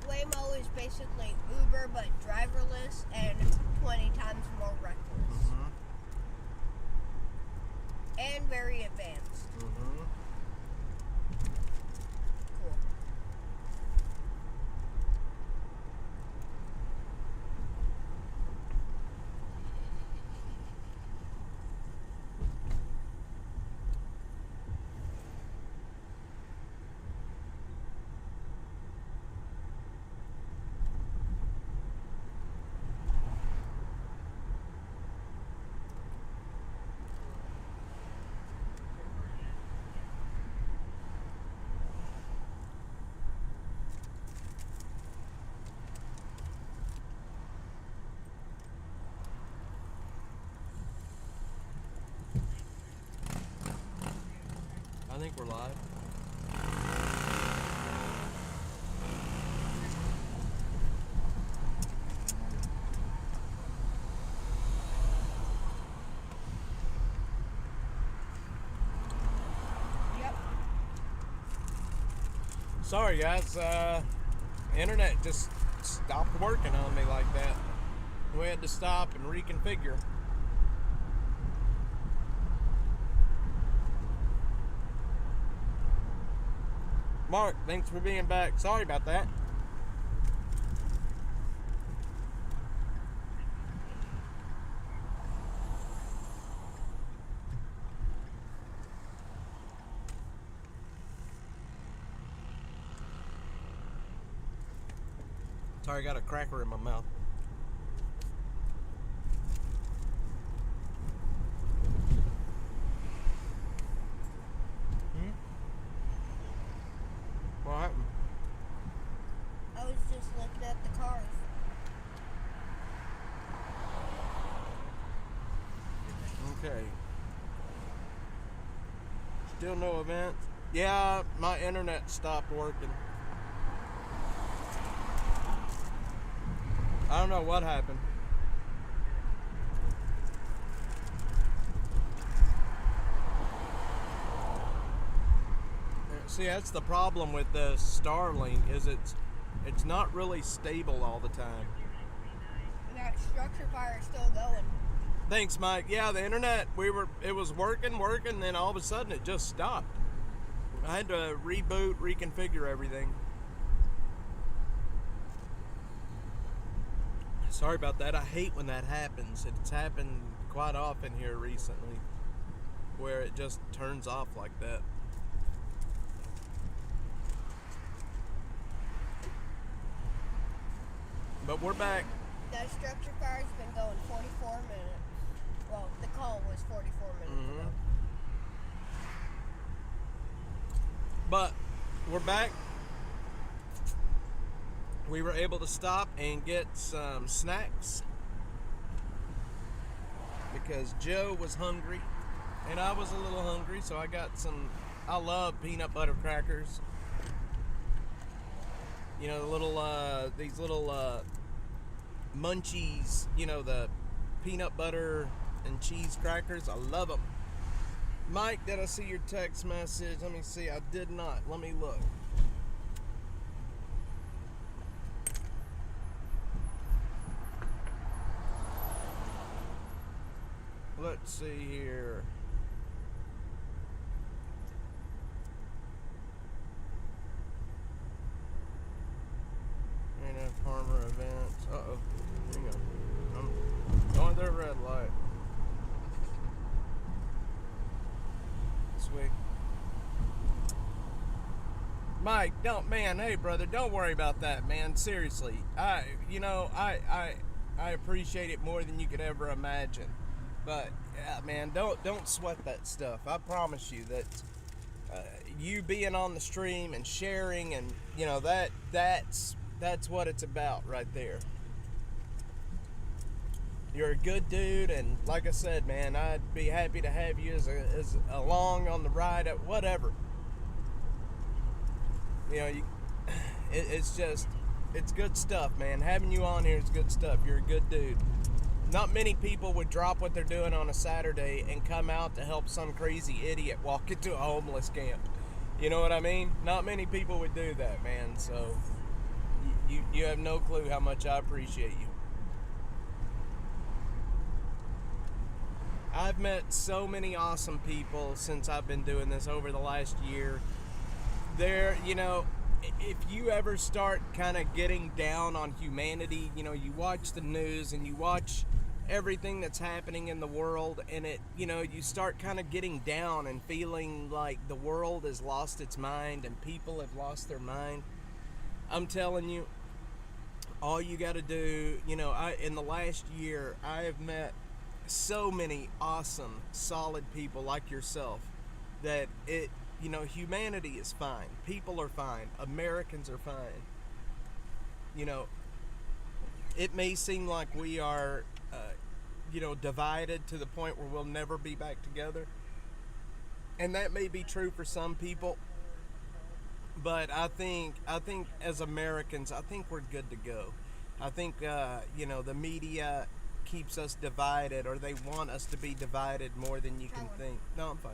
Waymo is basically Uber but driverless and 20 times more reckless. Mm-hmm. And very advanced. Mm-hmm. Cool. I think we're live. Yep. Sorry guys, internet just stopped working on me like that. We had to stop and reconfigure. Mark, thanks for being back. Sorry about that. Sorry, I got a cracker in my mouth. What happened? I was just looking at the cars. Okay. Still no event? Yeah, my internet stopped working. I don't know what happened. See, that's the problem with the Starlink, is it's not really stable all the time. And that structure fire is still going. Thanks, Mike. Yeah, the internet, it was working, then all of a sudden it just stopped. I had to reboot, reconfigure everything. Sorry about that. I hate when that happens. It's happened quite often here recently, where it just turns off like that. But we're back. That structure fire's been going 44 minutes. Well, the call was 44 minutes ago. But we're back. We were able to stop and get some snacks because Joe was hungry and I was a little hungry, so I got some. I love peanut butter crackers. You know, the little these little munchies, you know, the peanut butter and cheese crackers. I love them. Mike, did I see your text message? Let me see. I did not. Let me look. Let's see here. Ain't enough farmer events. Uh-oh. Hang on. I'm going to the red light. Sweet. Mike, hey brother, don't worry about that, man. Seriously. I appreciate it more than you could ever imagine. But yeah, man, don't sweat that stuff. I promise you that you being on the stream and sharing, and you know that's what it's about right there. You're a good dude, and like I said, man, I'd be happy to have you as along on the ride at whatever. You know, it's good stuff, man. Having you on here is good stuff. You're a good dude. Not many people would drop what they're doing on a Saturday and come out to help some crazy idiot walk into a homeless camp. You know what I mean? Not many people would do that, man. So You have no clue how much I appreciate you. I've met so many awesome people since I've been doing this over the last year. If you ever start kind of getting down on humanity, you watch the news and you watch everything that's happening in the world, and you start kind of getting down and feeling like the world has lost its mind and people have lost their mind. I'm telling you, all you got to do, in the last year, I have met so many awesome, solid people like yourself that humanity is fine. People are fine. Americans are fine. It may seem like we are, divided to the point where we'll never be back together. And that may be true for some people. But I think as Americans, I think we're good to go. I think, the media keeps us divided, or they want us to be divided more than you can think. No, I'm fine.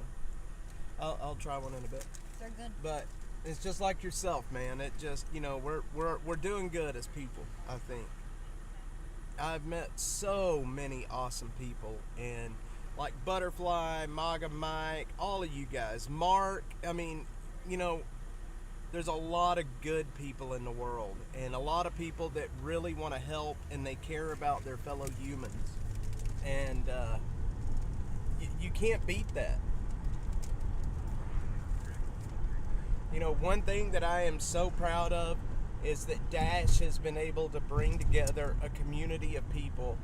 I'll try one in a bit. They're good. But it's just like yourself, man. It just, we're doing good as people, I think. I've met so many awesome people, and like Butterfly, MAGA Mike, all of you guys, Mark. I mean, there's a lot of good people in the world, and a lot of people that really want to help, and they care about their fellow humans. And you can't beat that. One thing that I am so proud of is that Dash has been able to bring together a community of people.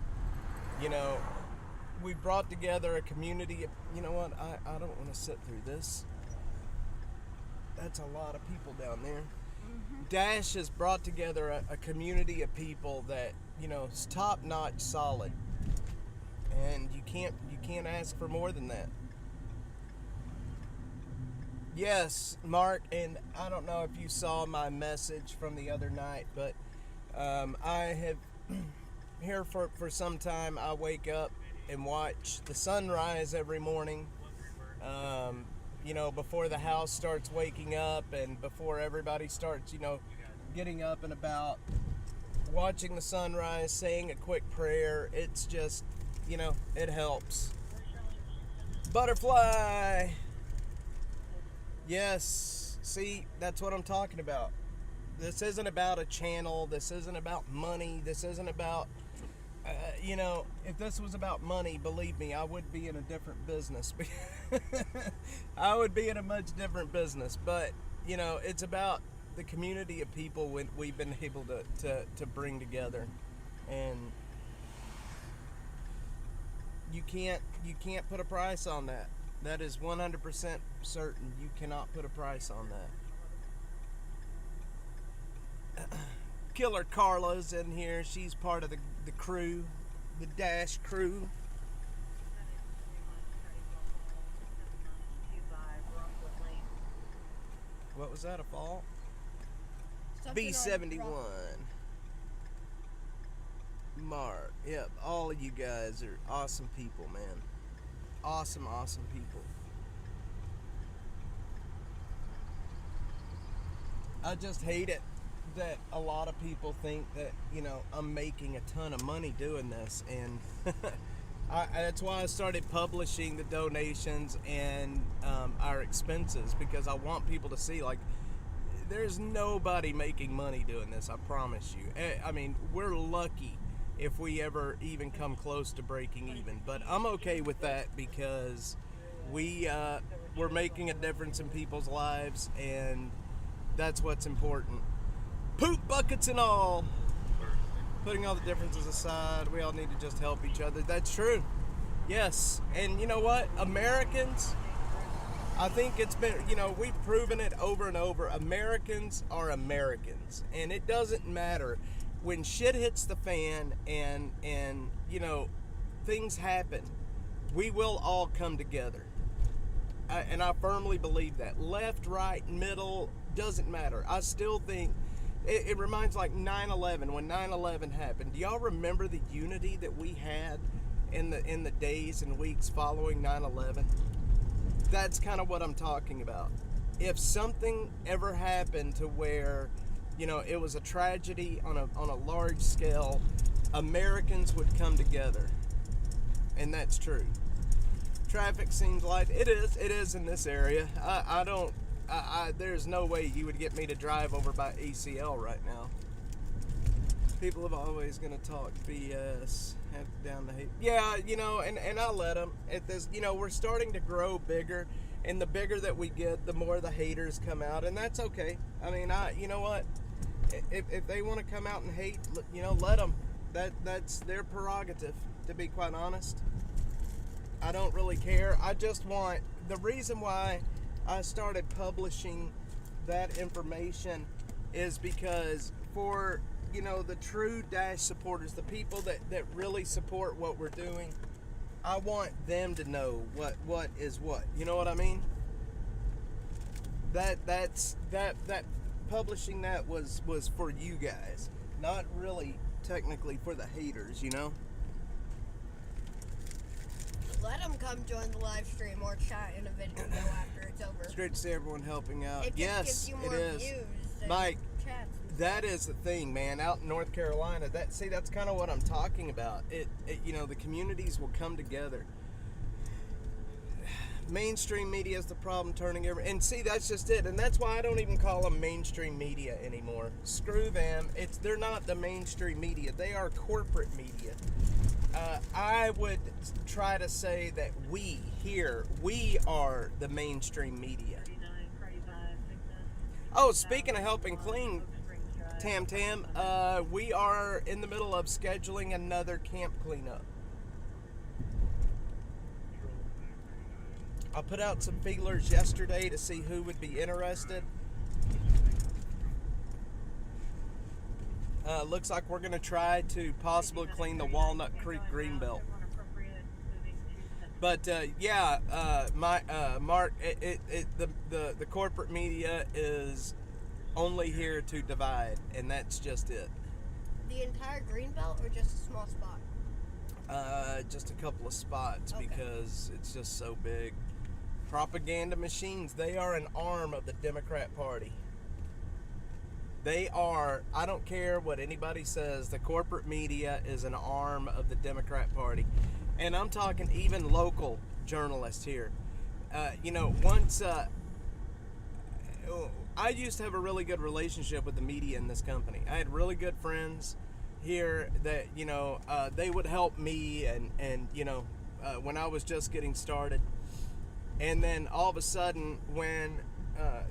We brought together a community of, I don't want to sit through this. That's a lot of people down there. Mm-hmm. Dash has brought together a community of people that, is top-notch, solid. And you can't ask for more than that. Yes, Mark, and I don't know if you saw my message from the other night, but I have here for some time. I wake up and watch the sunrise every morning. Before the house starts waking up and before everybody starts, getting up and about, watching the sunrise, saying a quick prayer. It's just, it helps. Butterfly! Yes, see, that's what I'm talking about. This isn't about a channel. This isn't about money. This isn't about, if this was about money, believe me, I would be in a different business. I would be in a much different business. But, it's about the community of people we've been able to bring together. And you can't put a price on that. That is 100% certain. You cannot put a price on that. Killer Carla's in here. She's part of the crew, the Dash crew. What was that, a fault? B71. Mark. Yep, all of you guys are awesome people, man. Awesome people. I just hate it that a lot of people think that, I'm making a ton of money doing this, and that's why I started publishing the donations and our expenses, because I want people to see, like, there's nobody making money doing this, I promise you. I mean, we're lucky if we ever even come close to breaking even, but I'm okay with that because we're making a difference in people's lives, and that's what's important. Poop buckets and all. Putting all the differences aside, we all need to just help each other. That's true. Yes, and you know what? Americans, I think it's been, we've proven it over and over. Americans are Americans, and it doesn't matter. When shit hits the fan and things happen, we will all come together. And I firmly believe that. Left, right, middle, doesn't matter. I still think it reminds like 9/11. When 9/11 happened, do y'all remember the unity that we had in the days and weeks following 9/11? That's kind of what I'm talking about. If something ever happened to where it was a tragedy on a large scale, Americans would come together. And that's true. Traffic seems like it is in this area. There's no way you would get me to drive over by ACL right now. People are always going to talk BS, have down the hate. Yeah, and I let them. At this, we're starting to grow bigger, and the bigger that we get, the more the haters come out, and that's okay. I mean, you know what? If they want to come out and hate, let them. That's their prerogative, to be quite honest. I don't really care. I just want, the reason why I started publishing that information is because for, the true Dash supporters, the people that really support what we're doing, I want them to know what is what. You know what I mean? That publishing that was for you guys, not really technically for the haters, Let them come join the live stream or chat in a video after it's over. It's great to see everyone helping out. It just gives you more views than Mike, chats. that is the thing, man. Out in North Carolina, that's kind of what I'm talking about. The communities will come together. Mainstream media is the problem, turning and see, that's just it, and that's why I don't even call them mainstream media anymore. Screw them. They're not the mainstream media. They are corporate media. I would try to say that we are the mainstream media. Oh, speaking of helping clean, Tam, we are in the middle of scheduling another camp cleanup. I put out some feelers yesterday to see who would be interested. Looks like we're going to try to possibly clean the Walnut Creek Greenbelt. But Mark, the corporate media is only here to divide, and that's just it. The entire Greenbelt or just a small spot? Just a couple of spots, okay. Because it's just so big. Propaganda machines, they are an arm of the Democrat Party. They are, I don't care what anybody says, the corporate media is an arm of the Democrat Party. And I'm talking even local journalists here. Once, I used to have a really good relationship with the media in this company. I had really good friends here that, they would help me and when I was just getting started. And then all of a sudden, when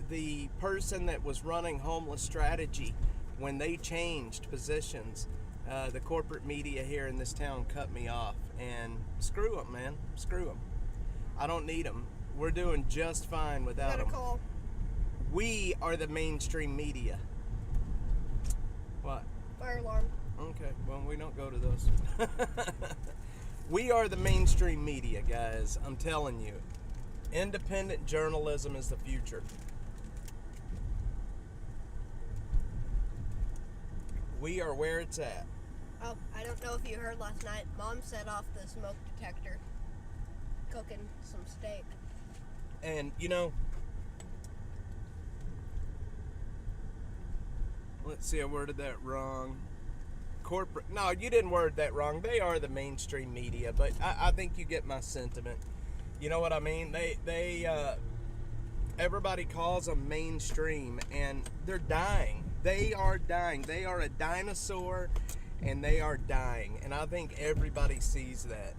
the person that was running homeless strategy, when they changed positions, the corporate media here in this town cut me off. And screw them, man. Screw them. I don't need them. We're doing just fine without them. Call. We are the mainstream media. What? Fire alarm. Okay, well, we don't go to those. We are the mainstream media, guys. I'm telling you. Independent journalism is the future. We are where it's at. Oh, I don't know if you heard last night. Mom set off the smoke detector, cooking some steak. And, let's see, I worded that wrong. Corporate, no, you didn't word that wrong. They are the mainstream media, but I think you get my sentiment. You know what I mean? Everybody calls them mainstream, and they're dying. They are dying. They are a dinosaur, and they are dying. And I think everybody sees that.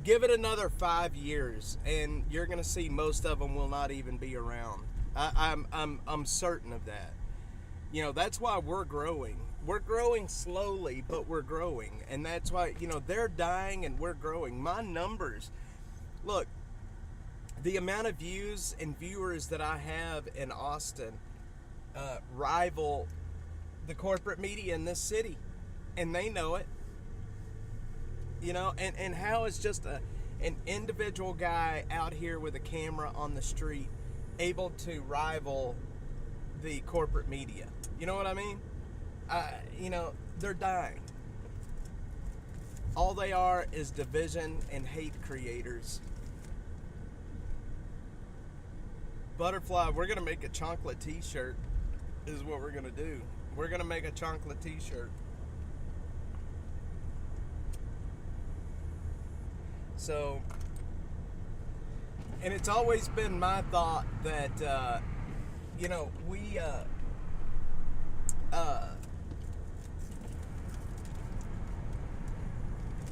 Give it another 5 years, and you're gonna see most of them will not even be around. I'm certain of that. That's why we're growing. We're growing slowly, but we're growing, and that's why they're dying and we're growing. My numbers, look. The amount of views and viewers that I have in Austin rival the corporate media in this city, and they know it. And how is just an individual guy out here with a camera on the street able to rival the corporate media? You know what I mean? They're dying. All they are is division and hate creators. Butterfly, we're going to make a chocolate t-shirt is what we're going to do. We're gonna make a chocolate t-shirt. So, and it's always been my thought that, you know,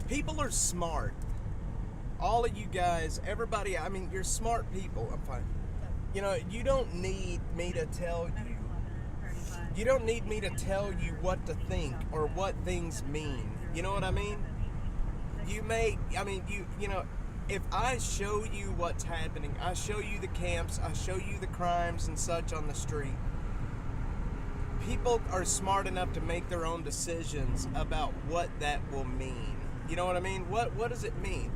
people are smart. All of you guys, everybody, I mean, you're smart people. I'm fine. You know, you don't need me to tell you. You don't need me to tell you what to think or what things mean. You know what I mean? You know, if I show you what's happening, I show you the camps, I show you the crimes and such on the street, people are smart enough to make their own decisions about what that will mean. You know what I mean? What does it mean?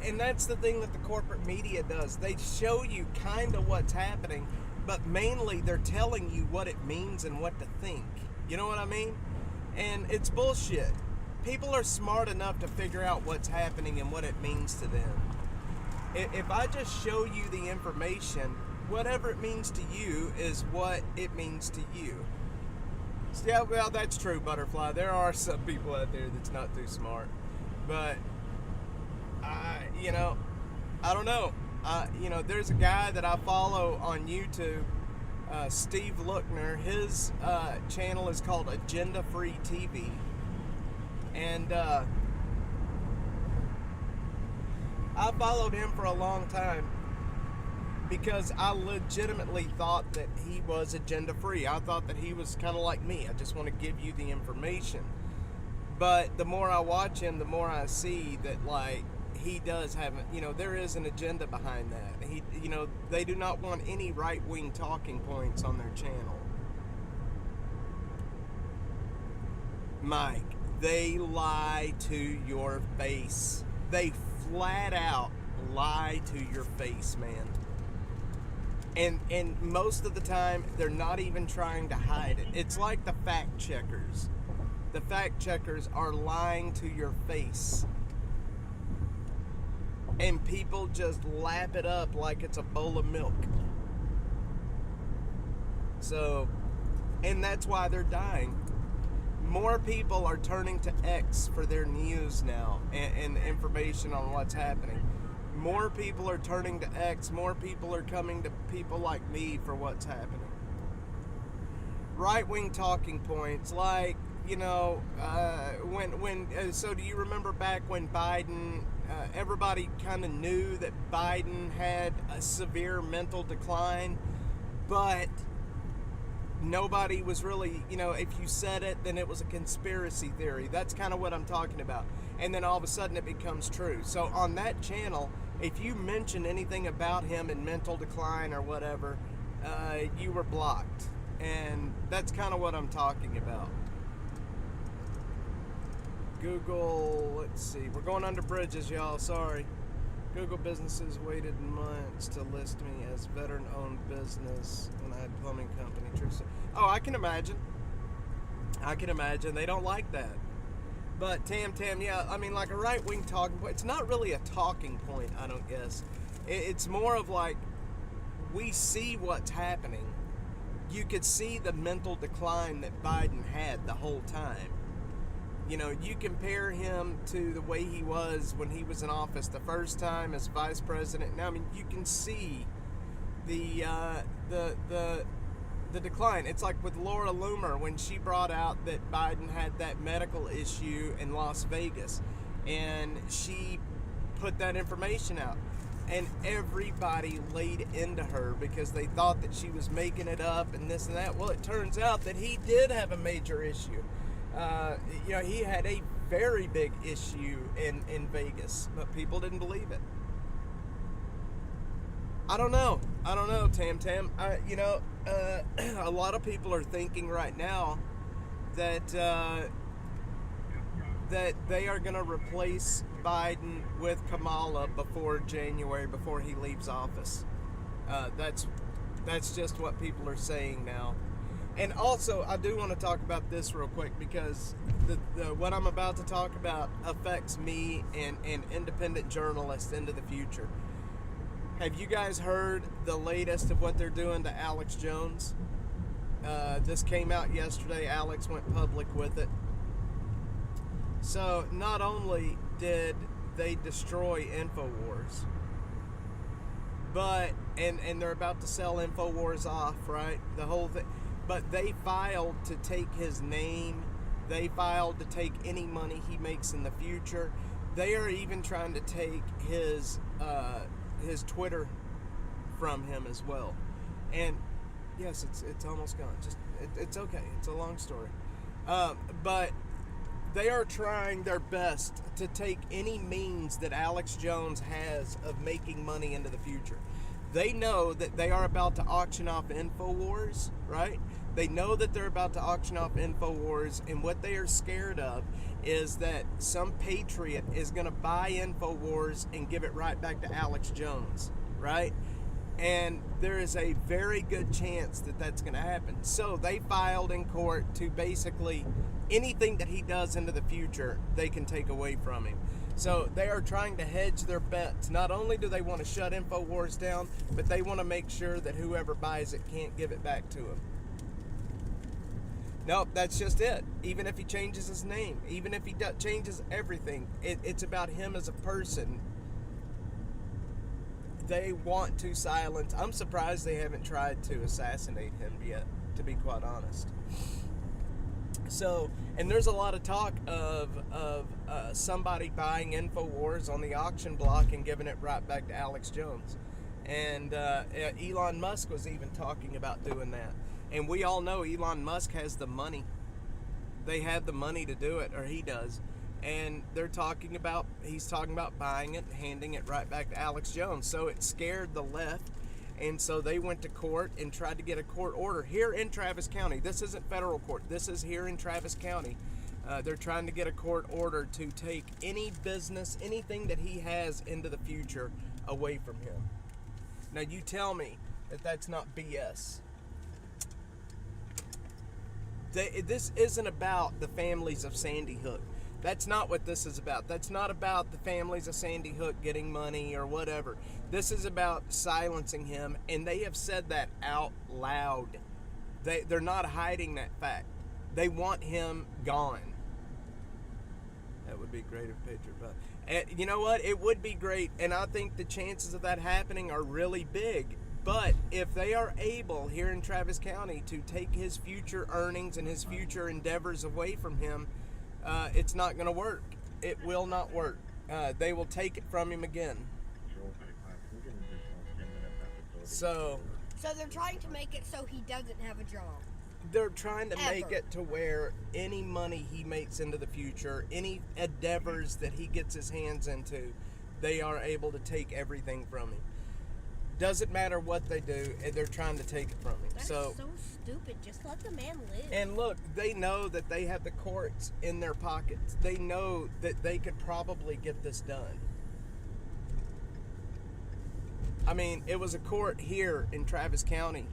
And that's the thing that the corporate media does. They show you kind of what's happening, but mainly they're telling you what it means and what to think. You know what I mean? And it's bullshit. People are smart enough to figure out what's happening and what it means to them. If I just show you the information, whatever it means to you is what it means to you. Yeah, well, that's true, Butterfly. There are some people out there that's not too smart. But, you know, I don't know. You know, there's a guy that I follow on YouTube, Steve Lookner. His channel is called Agenda Free TV. And I followed him for a long time because I legitimately thought that he was agenda free. I thought that he was kind of like me. I just want to give you the information. But the more I watch him, the more I see that, like, he does have, you know, there is an agenda behind that. He, you know, they do not want any right-wing talking points on their channel. Mike, they lie to your face. They flat out lie to your face, man. And most of the time, they're not even trying to hide it. It's like the fact checkers. The fact checkers are lying to your face. And people just lap it up like it's a bowl of milk. So, and that's why they're dying. More people are turning to X for their news now and information on what's happening. More people are turning to X. More people are coming to people like me for what's happening. Right-wing talking points, like, you know, so do you remember back when Biden, everybody kind of knew that Biden had a severe mental decline, but nobody was really, you know, if you said it, then it was a conspiracy theory. That's kind of what I'm talking about. And then all of a sudden it becomes true. So on that channel, if you mention anything about him in mental decline or whatever, you were blocked. And that's kind of what I'm talking about. Google, let's see, we're going under bridges, y'all, sorry. Google businesses waited months to list me as veteran-owned business when I had plumbing company. True. Oh, I can imagine. They don't like that. But Tam, yeah, I mean, like a right-wing talking point, it's not really a talking point, I don't guess. It's more of like, we see what's happening. You could see the mental decline that Biden had the whole time. You know, you compare him to the way he was when he was in office the first time as vice president. Now, I mean, you can see the decline. It's like with Laura Loomer when she brought out that Biden had that medical issue in Las Vegas, and she put that information out, and everybody laid into her because they thought that she was making it up and this and that. Well, it turns out that he did have a major issue. You know, he had a very big issue in Vegas, but people didn't believe it. I don't know, Tam. You know, a lot of people are thinking right now that that they are going to replace Biden with Kamala before January, before he leaves office. That's just what people are saying now. And also, I do want to talk about this real quick because what I'm about to talk about affects me and independent journalists into the future. Have you guys heard the latest of what they're doing to Alex Jones? This came out yesterday. Alex went public with it. So not only did they destroy InfoWars, but and they're about to sell InfoWars off, right? The whole thing. But they filed to take his name. They filed to take any money he makes in the future. They are even trying to take his Twitter from him as well. And yes, it's almost gone. It's okay. It's a long story. But they are trying their best to take any means that Alex Jones has of making money into the future. They know that they are about to auction off InfoWars, right? They know that they're about to auction off InfoWars, and what they are scared of is that some patriot is going to buy InfoWars and give it right back to Alex Jones, right? And there is a very good chance that that's going to happen. So they filed in court to basically anything that he does into the future, they can take away from him. So they are trying to hedge their bets. Not only do they want to shut InfoWars down, but they want to make sure that whoever buys it can't give it back to him. Nope, that's just it. Even if he changes his name, even if he changes everything, it's about him as a person. They want to silence. I'm surprised they haven't tried to assassinate him yet, to be quite honest. So, and there's a lot of talk of somebody buying InfoWars on the auction block and giving it right back to Alex Jones. And Elon Musk was even talking about doing that. And we all know Elon Musk has the money. They have the money to do it, or he does. And he's talking about buying it and handing it right back to Alex Jones. So it scared the left. And so they went to court and tried to get a court order here in Travis County. This isn't federal court. This is here in Travis County. They're trying to get a court order to take any business, anything that he has into the future away from him. Now you tell me that that's not BS. This isn't about the families of Sandy Hook. That's not what this is about. That's not about the families of Sandy Hook getting money or whatever. This is about silencing him, and they have said that out loud. They're not hiding that fact. They want him gone. That would be great if Patriot bought. And you know what? It would be great, and I think the chances of that happening are really big. But if they are able here in Travis County to take his future earnings and his future endeavors away from him, it's not going to work. It will not work. They will take it from him again. So they're trying to make it so he doesn't have a job. They're trying to make it to where any money he makes into the future, any endeavors that he gets his hands into, they are able to take everything from him. Doesn't matter what they do, they're trying to take it from him. That's so stupid. Just let the man live. And look, they know that they have the courts in their pockets. They know that they could probably get this done. I mean, it was a court here in Travis County.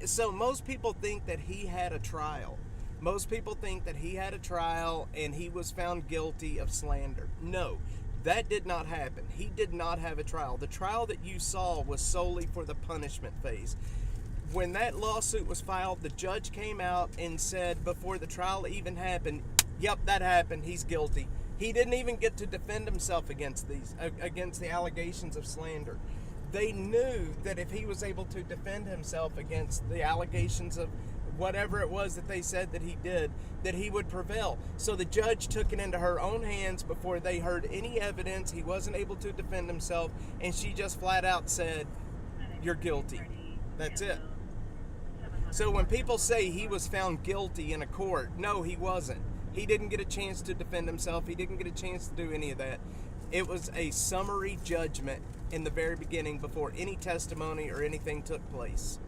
So most people think that he had a trial. Most people think that he had a trial and he was found guilty of slander. No. That did not happen. He did not have a trial. The trial that you saw was solely for the punishment phase. When that lawsuit was filed, the judge came out and said before the trial even happened, yep, that happened. He's guilty. He didn't even get to defend himself against the allegations of slander. They knew that if he was able to defend himself against the allegations of whatever it was that they said that he did, that he would prevail. So the judge took it into her own hands before they heard any evidence. He wasn't able to defend himself, and she just flat out said, "You're guilty." That's it. So when people say he was found guilty in a court, no, he wasn't. He didn't get a chance to defend himself. He didn't get a chance to do any of that. It was a summary judgment in the very beginning before any testimony or anything took place.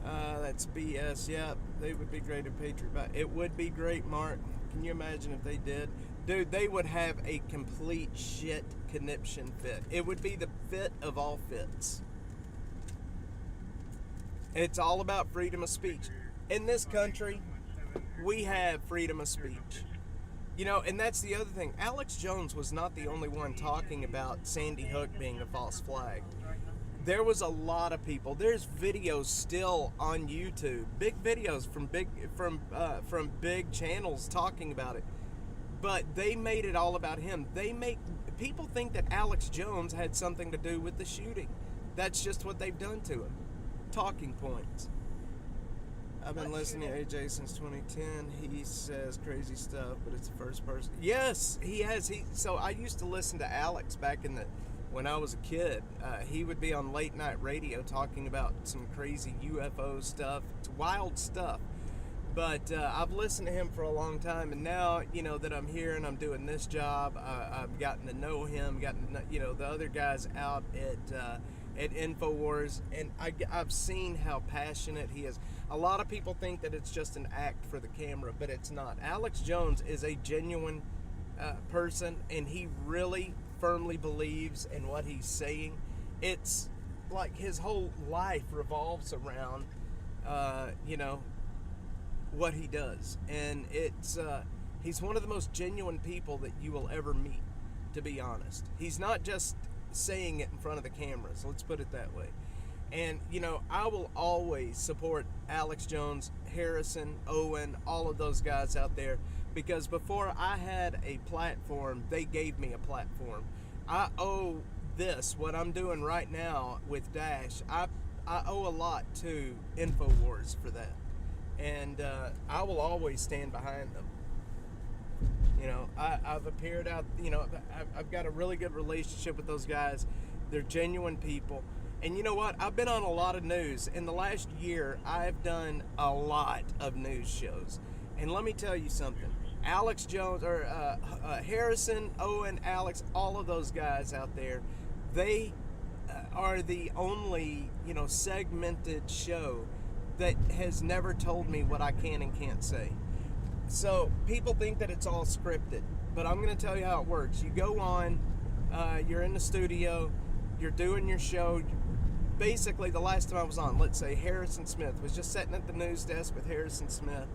That's BS. Yeah, they would be great at Patriot. But it would be great, Mark. Can you imagine if they did? Dude, they would have a complete shit conniption fit. It would be the fit of all fits. It's all about freedom of speech. In this country, we have freedom of speech. You know, and that's the other thing. Alex Jones was not the only one talking about Sandy Hook being a false flag. there was a lot of people. There's videos still on YouTube, big videos from big channels talking about it. But they made it all about him. People think that Alex Jones had something to do with the shooting. That's just what they've done to him. Talking points. I've been listening to AJ since 2010. He says crazy stuff, but it's the first person. Yes, he has. So I used to listen to Alex back when I was a kid. He would be on late night radio talking about some crazy UFO stuff. It's wild stuff. But I've listened to him for a long time, and now, that I'm here and I'm doing this job, I've gotten to know him, the other guys out at InfoWars, and I've seen how passionate he is. A lot of people think that it's just an act for the camera, but it's not. Alex Jones is a genuine person, and he really firmly believes in what he's saying. It's like his whole life revolves around, what he does, and he's one of the most genuine people that you will ever meet, to be honest. He's not just saying it in front of the camera, so let's put it that way. And I will always support Alex Jones, Harrison, Owen, all of those guys out there, because before I had a platform, they gave me a platform. I owe what I'm doing right now with Dash, I owe a lot to InfoWars for that. And I will always stand behind them. I've appeared out, I've got a really good relationship with those guys. They're genuine people. And you know what? I've been on a lot of news. In the last year, I've done a lot of news shows. And let me tell you something. Alex Jones, or Harrison, Owen, Alex, all of those guys out there, they are the only, segmented show that has never told me what I can and can't say. So people think that it's all scripted, but I'm going to tell you how it works. You go on, you're in the studio, you're doing your show. Basically, the last time I was on, let's say Harrison Smith was just sitting at the news desk with Harrison Smith,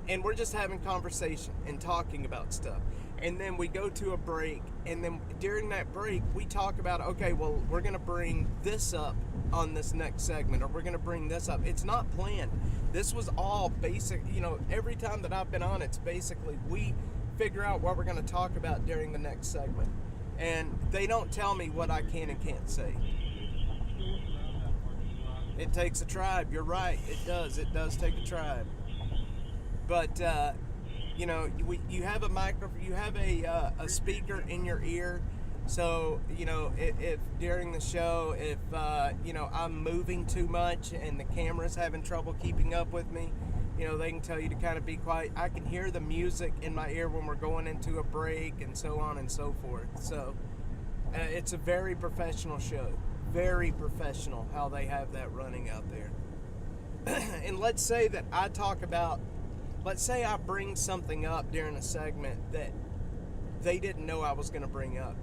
and we're just having conversation and talking about stuff. And then we go to a break, and then during that break, we talk about, okay, well, we're going to bring this up on this next segment, or we're going to bring this up. It's not planned. This was all basic. Every time that I've been on, it's basically we figure out what we're going to talk about during the next segment. And they don't tell me what I can and can't say. It takes a tribe. You're right. It does. It does take a tribe. But, you have a microphone, you have a speaker in your ear. So, if during the show, if, I'm moving too much and the camera's having trouble keeping up with me, they can tell you to kind of be quiet. I can hear the music in my ear when we're going into a break and so on and so forth. So, it's a very professional show. Very professional how they have that running out there. And let's say that let's say I bring something up during a segment that they didn't know I was going to bring up.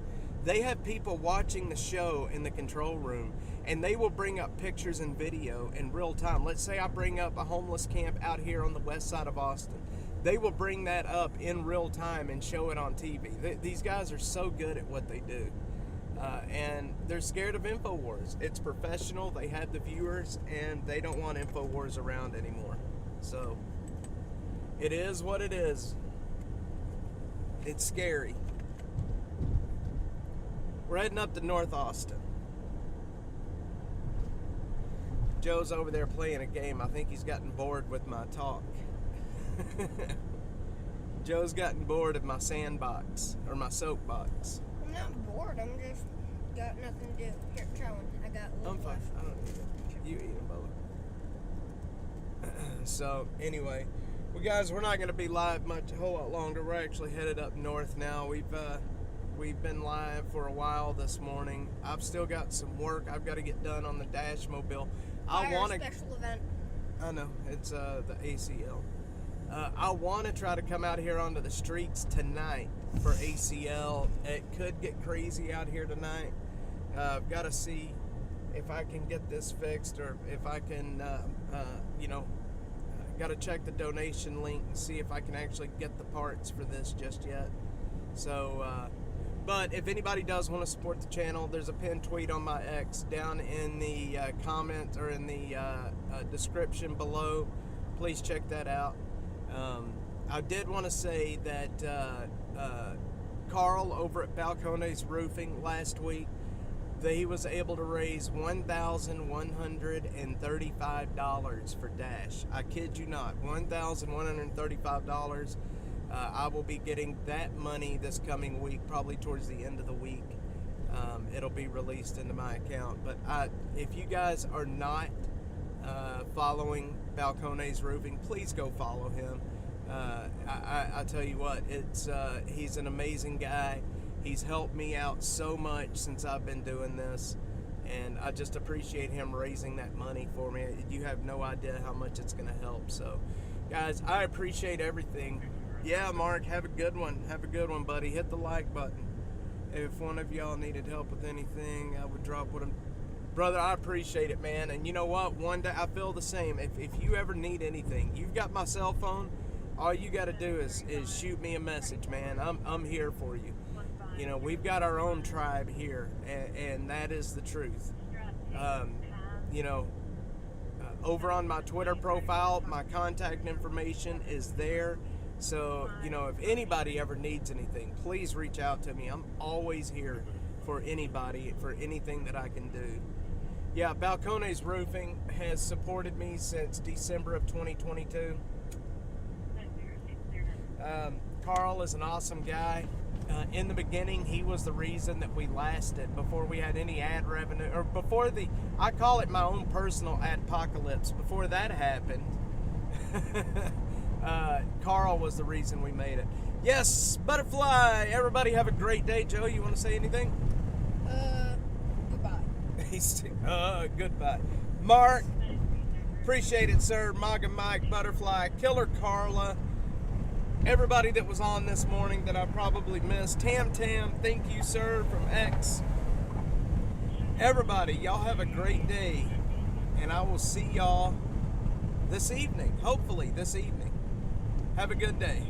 They have people watching the show in the control room, and they will bring up pictures and video in real time. Let's say I bring up a homeless camp out here on the west side of Austin. They will bring that up in real time and show it on TV. These guys are so good at what they do. And they're scared of InfoWars. It's professional. They had the viewers, and they don't want InfoWars around anymore. So it is what it is. It's scary. We're heading up to North Austin. Joe's over there playing a game. I think he's gotten bored with my talk. Joe's gotten bored of my sandbox, or my soapbox. I'm not bored. I'm just got nothing to do. Here, try one. I got a little I'm fine. left. I don't need it. You eat them both. So, anyway, well, guys, we're not going to be live a whole lot longer. We're actually headed up north now. We've been live for a while this morning. I've still got some work I've got to get done on the Dash Mobile. Special event. I know, it's the ACL. I want to try to come out here onto the streets tonight for ACL. It could get crazy out here tonight. I've got to see if I can get this fixed, or if I can, got to check the donation link and see if I can actually get the parts for this just yet. So But if anybody does want to support the channel, there's a pinned tweet on my X down in the comment or in the description below. Please check that out. I did want to say that Carl over at Balcones Roofing last week, he was able to raise $1,135 for Dash. I kid you not, $1,135. I will be getting that money this coming week, probably towards the end of the week. It'll be released into my account. But if you guys are not following Balcones Roofing, please go follow him. I tell you what, he's an amazing guy. He's helped me out so much since I've been doing this, and I just appreciate him raising that money for me. You have no idea how much it's going to help. So, guys, I appreciate everything. Yeah, Mark, have a good one. Have a good one, buddy. Hit the like button. If one of y'all needed help with anything, I would drop what I'm... Brother, I appreciate it, man. And you know what? One day, I feel the same. If you ever need anything, you've got my cell phone. All you got to do is shoot me a message, man. I'm here for you. You know, we've got our own tribe here, and that is the truth. You know, over on my Twitter profile, my contact information is there. So, you know, if anybody ever needs anything, please reach out to me. I'm always here for anybody, for anything that I can do. Yeah, Balcones Roofing has supported me since December of 2022. Carl is an awesome guy. In the beginning, he was the reason that we lasted before we had any ad revenue, or before I call it my own personal adpocalypse. Before that happened, Carl was the reason we made it. Yes, Butterfly. Everybody have a great day. Joe, you want to say anything? Goodbye. Goodbye. Mark, appreciate it, sir. Maga Mike, Butterfly, Killer Carla. Everybody that was on this morning that I probably missed. Tam, thank you, sir, from X. Everybody, y'all have a great day. And I will see y'all this evening. Hopefully this evening. Have a good day.